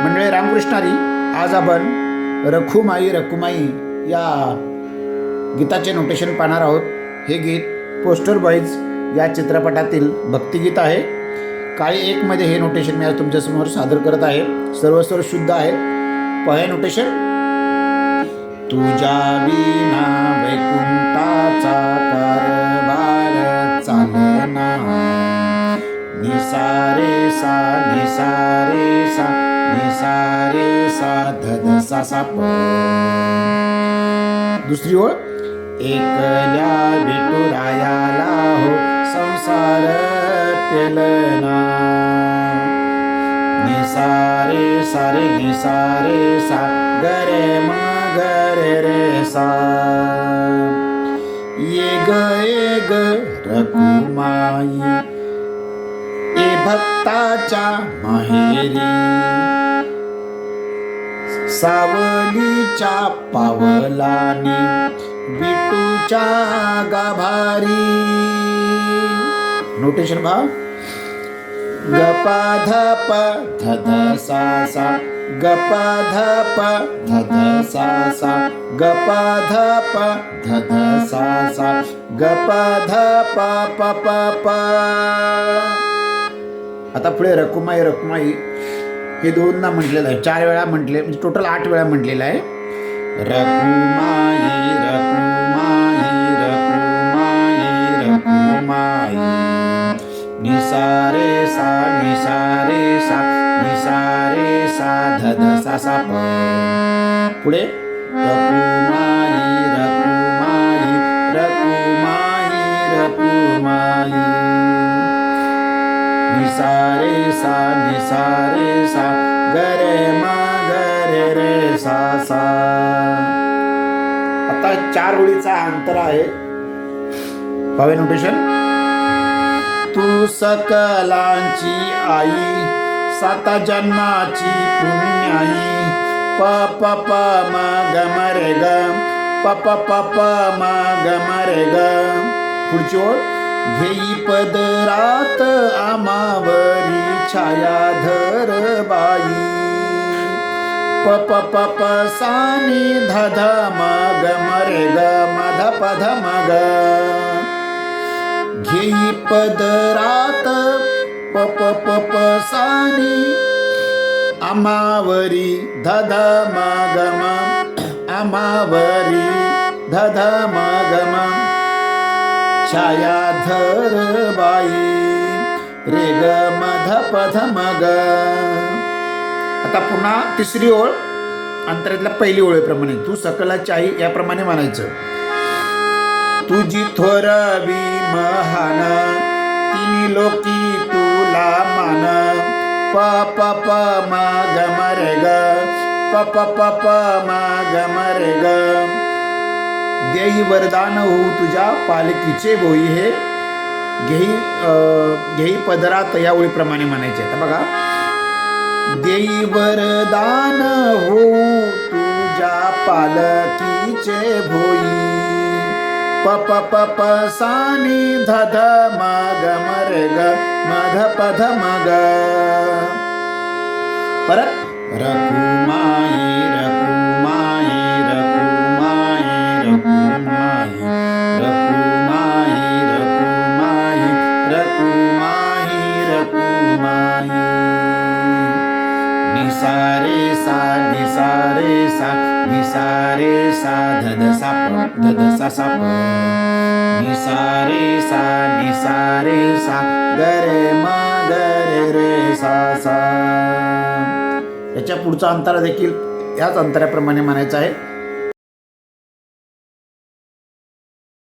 मंडळी रामकृष्णारी, आज आपण रखुमाई रखुमाई या गीताचे नोटेशन पाहणार आहोत. हे गीत पोस्टर बॉईज या चित्रपटातील भक्तिगीत आहे. काळी 1 मध्ये हे नोटेशन मी आज तुमच्यासमोर सादर करत आहे. सर्व स्वर शुद्ध आहेत. पहिले नोटेशन. तुझ्या विना वैकुंठाचा कारभार चालना, निसारे सा निसारे सा निसारे सा धद सा सा प. दुसरी ओळ. एकल्या विठुरायाला हो संसार पेलना, निसारे सारे निसारे सा गरे म गरे रे सा. ये ग रखुमाई ए भक्ताच्या माहेरी, सावलीच्या पावलानी विठूच्या गाभारी. नोटेशन पहा. गपा धप धद सा सा गपा धप धद सा सा गपा धप धद सा सा गपा धप प प प. आता पुढे रखुमाई रखुमाई हे दोनदा म्हटलेलं आहे. 4 वेळा म्हटले, म्हणजे टोटल 8 वेळा म्हटलेलं आहे. रखुमाई रखुमाई रखुमाई रखुमाई, निसारे सा निसारे सा निसारे सा धद सा सा प. पुढे रखुमाई रखुमाई रखुमाई रखुमाई, निसारे सा गरे म गरे रे सा सा. आता 4 ओळीचा अंतर आहे. पावे नोटेशन. तू सकलांची आई, 7 जन्माची पुण्याई, प प प म ग म रे ग प प प प म ग म रे ग. पुढची ओळ. घेई पदरात आमावरी छायाधर बाई, प प प प सानी ध ध म ग म रे ग म ध प ध म ग. घेई पदरात प प प प सानी आमावरी ध ध म ग म, आमावरी ध ध म ग म, छायाधर बाई रे ग म ध प ध म ग. आता पुन्हा तिसरी ओळ अंतरातल्या पहिली ओळीप्रमाणे. तू सकलाची आई याप्रमाणे म्हणायचं. तुझी थोरवी महान, तिन्ही लोकी तुला मान, प प प म ग म रे ग प प प प म ग म रे ग. देई वरदान होऊ तुझ्या पालकीचे भोई, हे घेई पदरात या ओळीप्रमाणे म्हणायचे. आता बघा. देई वरदान होऊ तुझ्या पालकीचे भोई, प प प प सानी ध ध म ग म रे ग म ध प ध म ग. परत. रखुमाई रखुमाई रखुमाई रखुमाई रखुमाई रखुमाई रखुमाई रखुमाई, निसारे सा निसारे सा निसारे सा धद सा प धद सा सा प, निसारे सा गरे म गरे रे सा सा. याच्या पुढचा अंतरा देखील याच अंतराप्रमाणे म्हणायचा आहे.